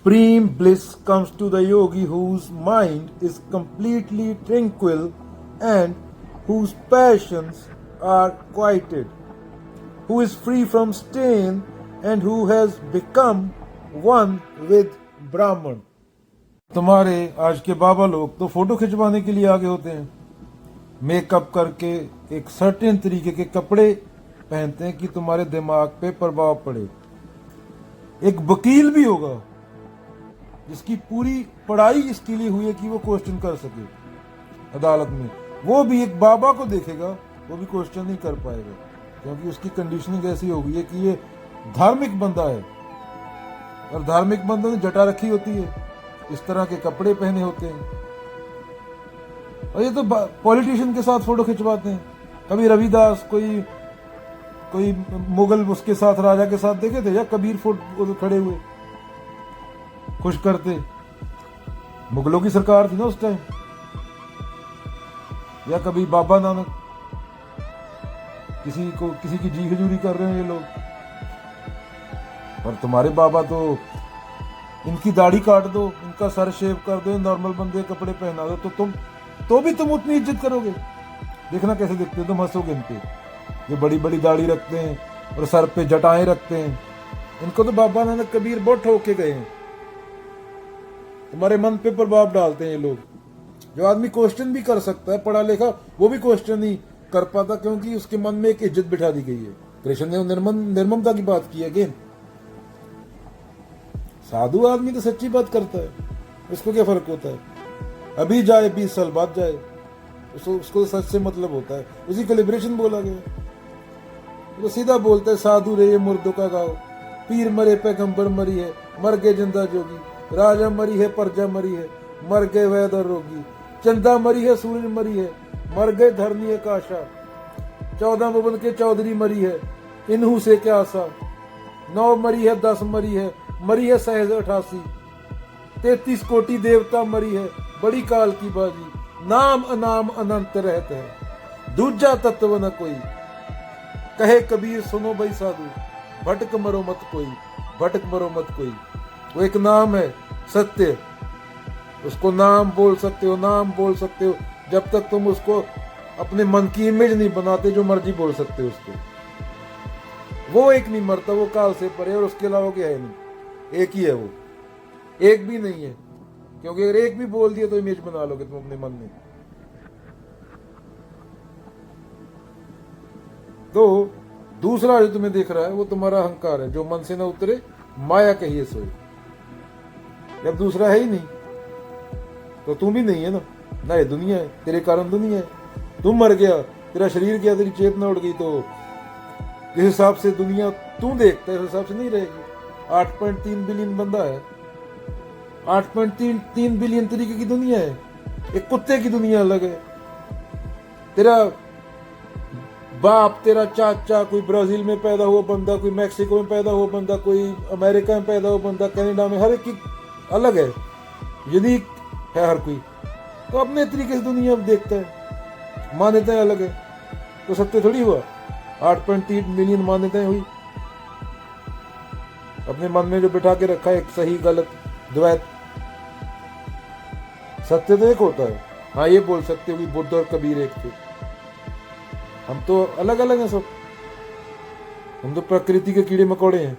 Supreme bliss comes to the yogi whose mind is completely tranquil and whose passions are quieted, who is free from stain and who has become one with Brahman. तुम्हारे आज के बाबा लोग तो photo खिंचवाने के लिए आगे होते हैं, मेकअप करके एक सर्टेन तरीके के कपड़े पहनते हैं कि तुम्हारे दिमाग पे प्रभाव पड़े। एक वकील भी होगा जिसकी पूरी पढ़ाई इसके लिए हुई है कि वो क्वेश्चन कर सके अदालत में, वो भी एक बाबा को देखेगा, वो भी क्वेश्चन नहीं कर पाएगा क्योंकि उसकी कंडीशनिंग ऐसी हो गई है कि ये धार्मिक बंदा है और धार्मिक बंदों ने जटा रखी होती है, इस तरह के कपड़े पहने होते हैं और ये तो पॉलिटिशियन के साथ फोटो खिंचवाते हैं। कभी रविदास कोई मुगल उसके साथ राजा के साथ देखे थे या कबीर फोटो खड़े हुए खुश करते? मुगलों की सरकार थी ना उस टाइम, या कभी बाबा नानक किसी की जी हजूरी कर रहे हैं ये लोग। और तुम्हारे बाबा तो इनकी दाढ़ी काट दो, इनका सर शेव कर दो, नॉर्मल बंदे कपड़े पहना दो तो भी तुम उतनी इज्जत करोगे। देखना कैसे दिखते हैं, तुम हंसोगे इन पे, जो बड़ी बड़ी दाढ़ी रखते हैं और सर पे जटाएं रखते हैं। इनको तो बाबा नानक कबीर बहुत ठोक के गए हैं। तुम्हारे मन पे प्रभाव डालते हैं ये लोग। जो आदमी क्वेश्चन भी कर सकता है पढ़ा लिखा, वो भी क्वेश्चन नहीं कर पाता क्योंकि उसके मन में एक इज्जत बिठा दी गई है। कृष्ण ने निर्ममता की बात की है। साधु आदमी तो सच्ची बात करता है, उसको क्या फर्क होता है, अभी जाए 20 साल बाद जाए, उसको सच से मतलब होता है। उसी को लिबरेशन बोला गया। वो सीधा बोलता है साधु रे ये मुर्दों का गाओ, पीर मरे पैगंबर मरी है, मर गए जिंदा जोगी, राजा मरी है प्रजा मरी है, मर गए वैद और रोगी, चंदा मरी है सूरज मरी है, मर गए धरनी काशा, 14 भुवन के चौधरी मरी है, इन्हू से क्या आशा, 9 मरी है 10 मरी है, मरी है सहज 88, 33 कोटि देवता मरी है, बड़ी काल की बाजी, नाम अनाम अनंत रहते हैं, दूजा तत्व न कोई, कहे कबीर सुनो भाई साधु, भटक मरो मत कोई, भटक मरो मत कोई। वो एक नाम है सत्य, उसको नाम बोल सकते हो, नाम बोल सकते हो, जब तक तुम उसको अपने मन की इमेज नहीं बनाते, जो मर्जी बोल सकते हो उसको। वो एक नहीं मरता, वो काल से परे, और उसके अलावा क्या है नहीं, एक ही है वो, एक भी नहीं है, क्योंकि अगर एक भी बोल दिया तो इमेज बना लोगे तुम अपने मन में। तो दूसरा जो तुम्हें दिख रहा है वो तुम्हारा अहंकार है, जो मन से ना उतरे माया कहिए सोए। जब दूसरा है ही नहीं तो तुम भी नहीं है ना ये दुनिया है, तेरे कारण दुनिया है। तुम मर गया, तेरा शरीर गया, तेरी चेतना उड़ गई, तो जिस हिसाब से दुनिया तू देखता है उस हिसाब से नहीं रहेगी। 8.3 बिलियन बंदा है, 8.3 बिलियन तरीके की दुनिया है, एक कुत्ते की दुनिया अलग है। तेरा बाप, तेरा चाचा कोई ब्राजील में पैदा हुआ बंदा, कोई मैक्सिको में पैदा हुआ बंदा, कोई अमेरिका में पैदा हुआ बंदा, कनाडा में, हर एक की अलग है, यूनिक है हर कोई। तो अपने तरीके से दुनिया देखता है, मान्यताएं अलग है, तो सत्य थोड़ी हुआ 8.3 मिलियन मान्यताएं हुई। अपने मन में जो बिठा के रखा है एक सही गलत द्वैत, सत्य तो एक होता है। हाँ ये बोल सकते हो कि बुद्ध और कबीर एक थे, हम तो अलग अलग हैं सब, हम तो प्रकृति के कीड़े मकोड़े हैं।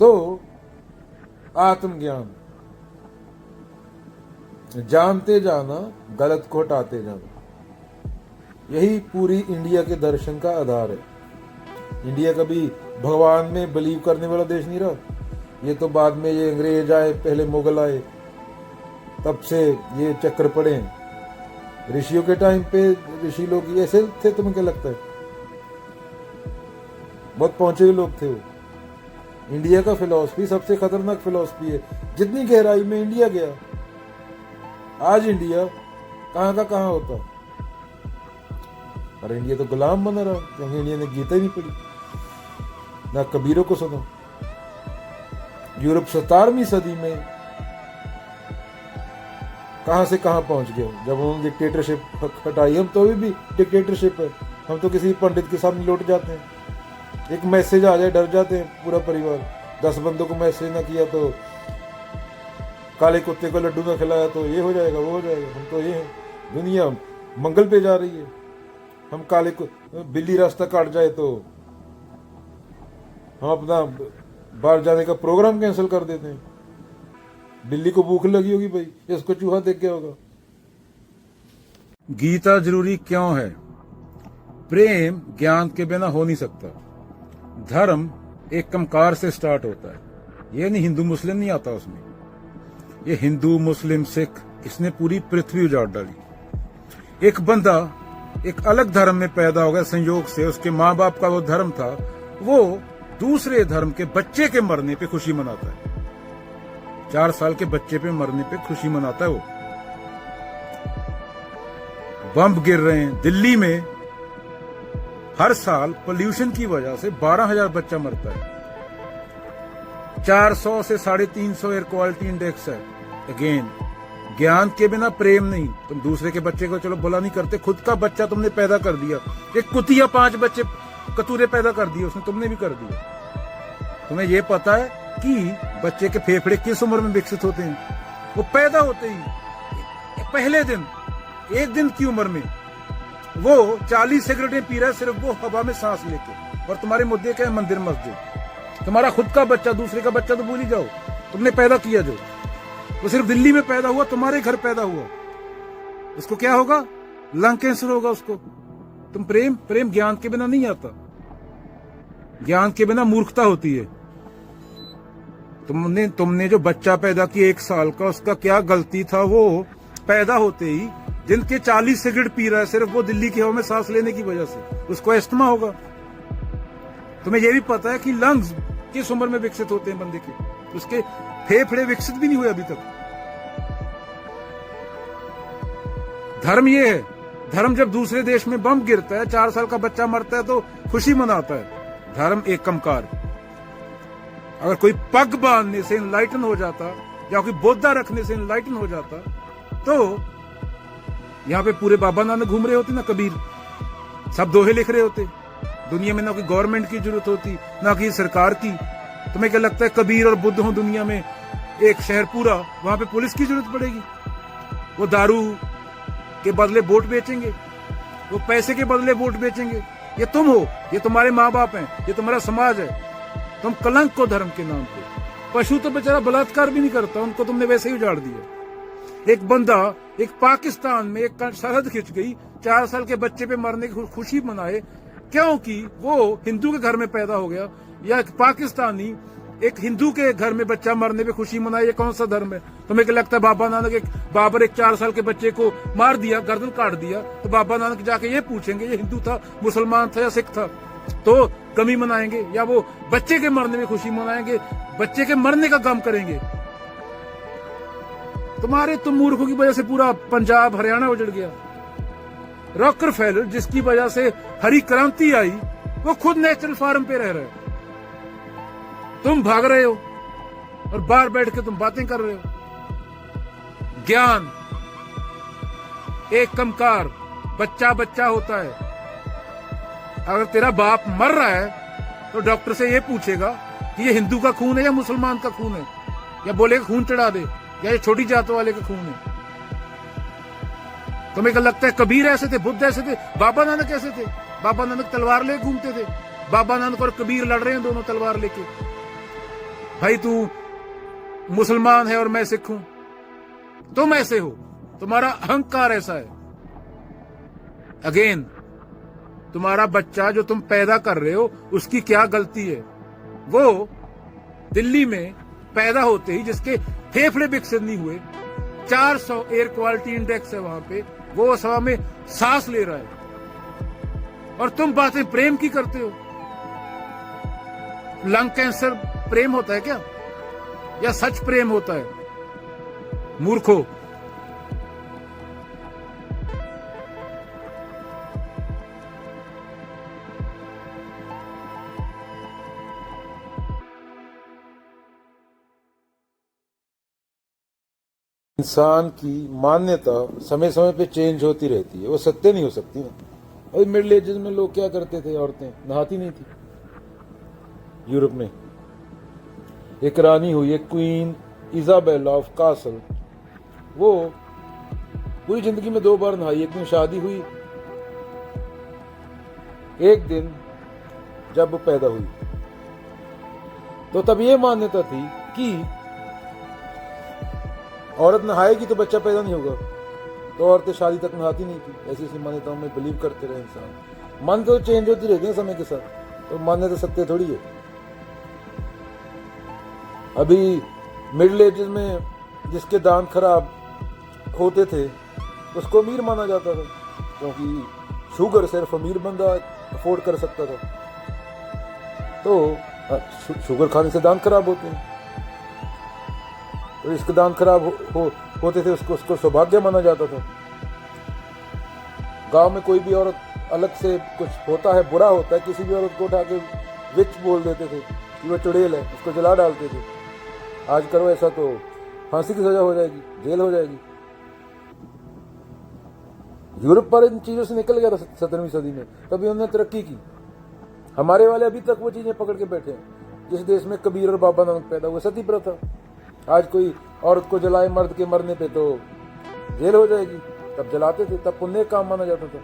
तो आत्मज्ञान, जानते जाना, गलत को हटाते जाना, यही पूरी इंडिया के दर्शन का आधार है। इंडिया कभी भगवान में बिलीव करने वाला देश नहीं रहा, ये तो बाद में ये अंग्रेज आए, पहले मुगल आए, तब से ये चक्कर पड़े हैं। ऋषियों के टाइम पे ऋषि लोग ऐसे थे, तुम्हें क्या लगता है? बहुत पहुंचे हुए लोग थे वो। इंडिया का फिलॉसफी सबसे खतरनाक फिलॉसफी है। जितनी गहराई में इंडिया गया, आज इंडिया कहाँ का कहाँ होता, और इंडिया तो गुलाम बना रहा क्योंकि इंडिया ने गीता ही नहीं पढ़ी, ना कबीरों को सुना। यूरोप 17वीं सदी में कहां से कहां पहुंच गया, जब उन्होंने डिक्टेटरशिप हटाई। हम तो अभी भी डिक्टेटरशिप है, हम तो किसी पंडित के सामने लौट जाते हैं, एक मैसेज आ जाए डर जाते हैं पूरा परिवार। 10 बंदों को मैसेज ना किया तो काले कुत्ते को लड्डू ना खिलाया तो ये हो जाएगा वो हो जाएगा। हम तो ये हैं, दुनिया मंगल पे जा रही है। हम काले को बिल्ली रास्ता काट जाए तो हम अपना बाहर जाने का प्रोग्राम कैंसिल कर देते हैं। बिल्ली को भूख लगी होगी भाई, इसको चूहा देख गया होगा। गीता जरूरी क्यों है? प्रेम ज्ञान के बिना हो नहीं सकता। धर्म एक कमकार से स्टार्ट होता है। ये नहीं हिंदू मुस्लिम नहीं आता उसमें, ये हिंदू मुस्लिम सिख, इसने पूरी पृथ्वी उजाड़ डाली। एक बंदा एक अलग धर्म में पैदा हो गया संयोग से, उसके माँ बाप का वो धर्म था, वो दूसरे धर्म के बच्चे के मरने पे खुशी मनाता है। 4 साल के बच्चे पे मरने पे खुशी मनाता है वो। बम गिर रहे हैं दिल्ली में, हर साल पोल्यूशन की वजह से 12,000 बच्चा मरता है। 400 से 350 एयर क्वालिटी इंडेक्स है। अगेन ज्ञान के बिना प्रेम नहीं। तुम दूसरे के बच्चे को चलो बुला नहीं करते, खुद का बच्चा तुमने पैदा कर दिया। एक कुतिया 5 बच्चे कतूरे पैदा कर दिए उसने, तुमने भी कर दिया। तुम्हें ये पता है कि बच्चे के फेफड़े किस उम्र में विकसित होते हैं? वो पैदा होते ही पहले दिन, 1 दिन की उम्र में वो 40 सिगरेटें पी रहा है, सिर्फ वो हवा में सांस लेके। और तुम्हारे मुद्दे क्या है? मंदिर मस्जिद। तुम्हारा खुद का बच्चा, दूसरे का बच्चा तो भूल ही जाओ, तुमने पैदा किया जो, वो सिर्फ दिल्ली में पैदा हुआ, तुम्हारे घर पैदा हुआ, उसको क्या होगा? लंग कैंसर होगा उसको। तुम प्रेम ज्ञान के बिना नहीं आता। ज्ञान के बिना मूर्खता होती है। तुमने जो बच्चा पैदा किया 1 साल का, उसका क्या गलती था? वो पैदा होते ही जिनके 40 सिगरेट पी रहा है, सिर्फ वो दिल्ली की हवा में सांस लेने की वजह से उसको एस्थमा होगा। तुम्हें यह भी पता है कि लंग्स किस उम्र में विकसित होते हैं बंदे के? उसके फेफड़े विकसित भी नहीं हुए अभी तक। धर्म ये है, धर्म जब दूसरे देश में बम गिरता है, 4 साल का बच्चा मरता है तो खुशी मनाता है। धर्म एक कमकार। अगर कोई पग बांधने से इनलाइटन हो जाता या कोई बोधा रखने से इनलाइटन हो जाता तो यहां पे पूरे बाबा नानक घूम रहे होते ना, कबीर सब दोहे लिख रहे होते। दुनिया में ना कोई गवर्नमेंट की जरूरत होती, ना कि सरकार की। तुम्हें क्या लगता है कबीर और बुद्ध हो दुनिया में, एक शहर पूरा, वहां पे पुलिस की जरूरत पड़ेगी? वो दारू के बदले वोट बेचेंगे, वो पैसे के बदले वोट बेचेंगे। ये तुम हो, ये तुम्हारे माँ बाप हैं, ये तुम्हारा समाज है। तुम कलंक को धर्म के नाम पे। पशु तो बेचारा बलात्कार भी नहीं करता, उनको तुमने वैसे ही उजाड़ दिया। एक बंदा एक पाकिस्तान में एक सरहद खिंच गई, 4 साल के बच्चे पे मरने की खुशी मनाए क्योंकि वो हिंदू के घर में पैदा हो गया, या पाकिस्तानी एक हिंदू के घर में बच्चा मरने पे खुशी मनाए। ये कौन सा धर्म है? तुम्हें क्या लगता है बाबा नानक बाबर एक 4 साल के बच्चे को मार दिया, गर्दन काट दिया, तो बाबा नानक जाके ये पूछेंगे ये हिंदू था, मुसलमान था या सिख था, तो कमी मनाएंगे? या वो बच्चे के मरने में खुशी मनाएंगे, बच्चे के मरने का गम करेंगे? तुम मूर्खों की वजह से पूरा पंजाब हरियाणा उजड़ गया। रॉकफेलर जिसकी वजह से हरी क्रांति आई, वो खुद नेचुरल फार्म पे रह रहे हो। तुम भाग रहे हो और बाहर बैठ के तुम बातें कर रहे हो। ज्ञान एक कमकार, बच्चा बच्चा होता है। अगर तेरा बाप मर रहा है तो डॉक्टर से ये पूछेगा कि ये हिंदू का खून है या मुसलमान का खून है, या बोलेगा खून चढ़ा दे, या ये छोटी जातों वाले का खून है। तुम्हें क्या लगता है कबीर ऐसे थे, बुद्ध ऐसे थे, बाबा नानक ऐसे थे? बाबा नानक तलवार ले घूमते थे। बाबा नानक और कबीर लड़ रहे हैं दोनों तलवार लेके। भाई तू मुसलमान है और मैं सिख हूं, तुम ऐसे हो, तुम्हारा अहंकार ऐसा है। अगेन तुम्हारा बच्चा जो तुम पैदा कर रहे हो, उसकी क्या गलती है? वो दिल्ली में पैदा होते ही जिसके फेफड़े विकसित नहीं हुए, 400 एयर क्वालिटी इंडेक्स है वहां पे, वो सभा में सांस ले रहा है और तुम बातें प्रेम की करते हो। लंग कैंसर प्रेम होता है क्या? या सच प्रेम होता है? मूर्खो। इंसान की मान्यता समय समय पे चेंज होती रहती है, वो सत्य नहीं हो सकती ना। अभी मिडिल एजेस में लोग क्या करते थे? औरतें नहाती नहीं थी, यूरोप में एक रानी हुई, एक क्वीन इजाबेला ऑफ कासल। वो पूरी जिंदगी में 2 बार नहाई। एक दिन शादी हुई, एक दिन जब वो पैदा हुई। तो तब ये मान्यता थी कि औरत नहाएगी तो बच्चा पैदा नहीं होगा, तो औरतें शादी तक नहाती नहीं थी। ऐसी ऐसी मान्यताओं में बिलीव करते रहे इंसान। मान्यता तो चेंज होती रहती है समय के साथ, तो मान्यता सत्य थोड़ी है। अभी मिडिल एजेस में जिसके दांत खराब होते थे उसको अमीर माना जाता था, क्योंकि शुगर सिर्फ अमीर बंदा अफोर्ड कर सकता था। तो शुगर खाने से दांत खराब होते हैं, तो इसके दांत खराब होते थे, उसको सौभाग्य माना जाता था। गांव में कोई भी औरत अलग से कुछ होता है, बुरा होता है, किसी भी औरत को उठा के विच बोल देते थे कि वो चुड़ैल है, उसको जला डालते थे। आज करो ऐसा तो फांसी की सजा हो जाएगी, जेल हो जाएगी। यूरोप पर इन चीजों से निकल गया था 17वीं सदी में, तभी उन्होंने तरक्की की। हमारे वाले अभी तक वो चीजें पकड़ के बैठे हैं। जिस देश में कबीर और बाबा नानक पैदा हुए, सती प्रथा। आज कोई औरत को जलाए मर्द के मरने पे तो जेल हो जाएगी, तब जलाते थे, तब पुण्य काम माना जाता था।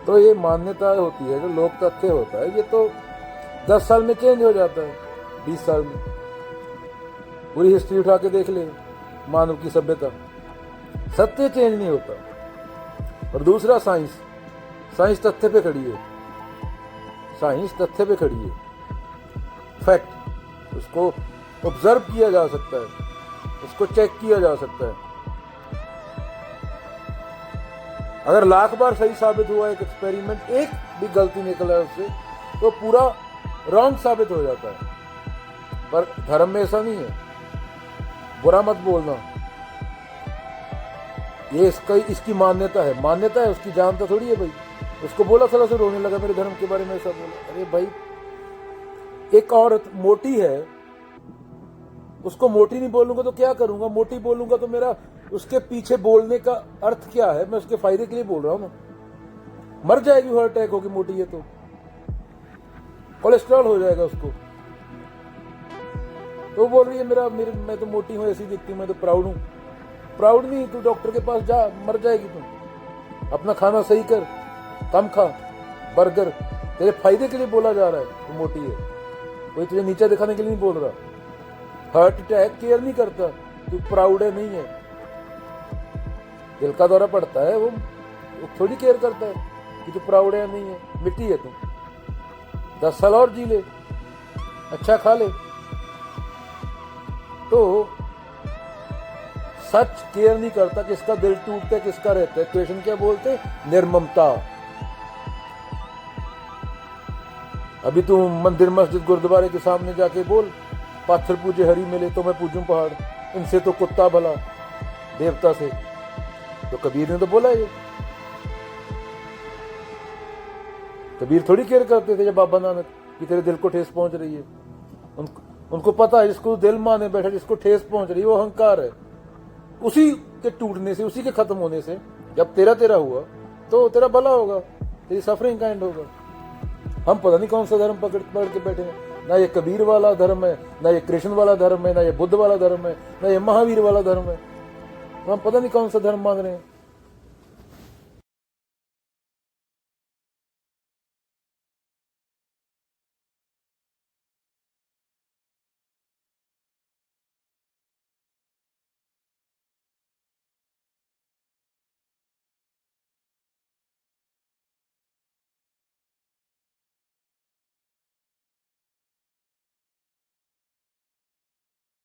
तो ये मान्यता होती है, जो लोक तथ्य होता है, ये तो 10 साल में चेंज हो जाता है, 20 साल में। पूरी हिस्ट्री उठा के देख ले मानव की सभ्यता, सत्य चेंज नहीं होता। और दूसरा साइंस तथ्य पे खड़ी है, साइंस तथ्य पे खड़ी है, फैक्ट। उसको ऑब्जर्व किया जा सकता है, उसको चेक किया जा सकता है। अगर 1,00,000 बार सही साबित हुआ एक एक्सपेरिमेंट, एक भी गलती निकला है उससे, तो पूरा रॉन्ग साबित हो जाता है। पर धर्म में ऐसा नहीं है, बुरा मत बोलना, ये इसकी मान्यता है, उसकी जानता थोड़ी है भाई। उसको बोला थोड़ा सा रोने लगा, मेरे धर्म के बारे में ऐसा बोला। अरे भाई, एक औरत मोटी है, उसको मोटी नहीं बोलूंगा तो क्या करूंगा? मोटी बोलूंगा तो मेरा उसके पीछे बोलने का अर्थ क्या है? मैं उसके फायदे के लिए बोल रहा हूं ना। मर जाएगी हार्ट अटैक होगी, मोटी है तो कोलेस्ट्रॉल हो जाएगा उसको। तो बोल रही है मैं तो मोटी हूं, ऐसी दिखती हूं, मैं तो प्राउड हूं। प्राउड नहीं, तू डॉक्टर के पास जा, मर जाएगी तू। अपना खाना सही कर, कम खा बर्गर, तेरे फायदे के लिए बोला जा रहा है तू मोटी है, कोई तुझे नीचा दिखाने के लिए नहीं बोल रहा। हार्ट अटैक केयर नहीं करता, तू प्राउड है नहीं है। दिल का दौरा पड़ता है, वो थोड़ी केयर करता है कि तू प्राउड है नहीं है। मिट्टी है तू, 10 साल और जी ले, अच्छा खा ले। तो सच केयर नहीं करता, किसका दिल टूटता है, किसका रहता है। क्वेश्चन क्या बोलते? निर्ममता। अभी तू मंदिर मस्जिद गुरुद्वारे के सामने जाके बोल, पत्थर पूजे हरी मिले तो मैं पूजूं पहाड़, इनसे तो कुत्ता भला देवता से। तो कबीर ने तो बोला ये। कबीर थोड़ी केयर करते थे जब बाबा नानक कि तेरे दिल को ठेस पहुंच रही है। उनको पता है जिसको दिल माने बैठा, जिसको ठेस पहुंच रही है वो अहंकार है। उसी के टूटने से, उसी के खत्म होने से जब तेरा हुआ तो तेरा भला होगा, तेरी सफरिंग काइंड होगा। हम पता नहीं कौन सा धर्म पकड़ के बैठे हैं। ना ये कबीर वाला धर्म है, ना ये कृष्ण वाला धर्म है, ना ये बुद्ध वाला धर्म है, ना ये महावीर वाला धर्म है। तो हम पता नहीं कौन सा धर्म मान रहे हैं।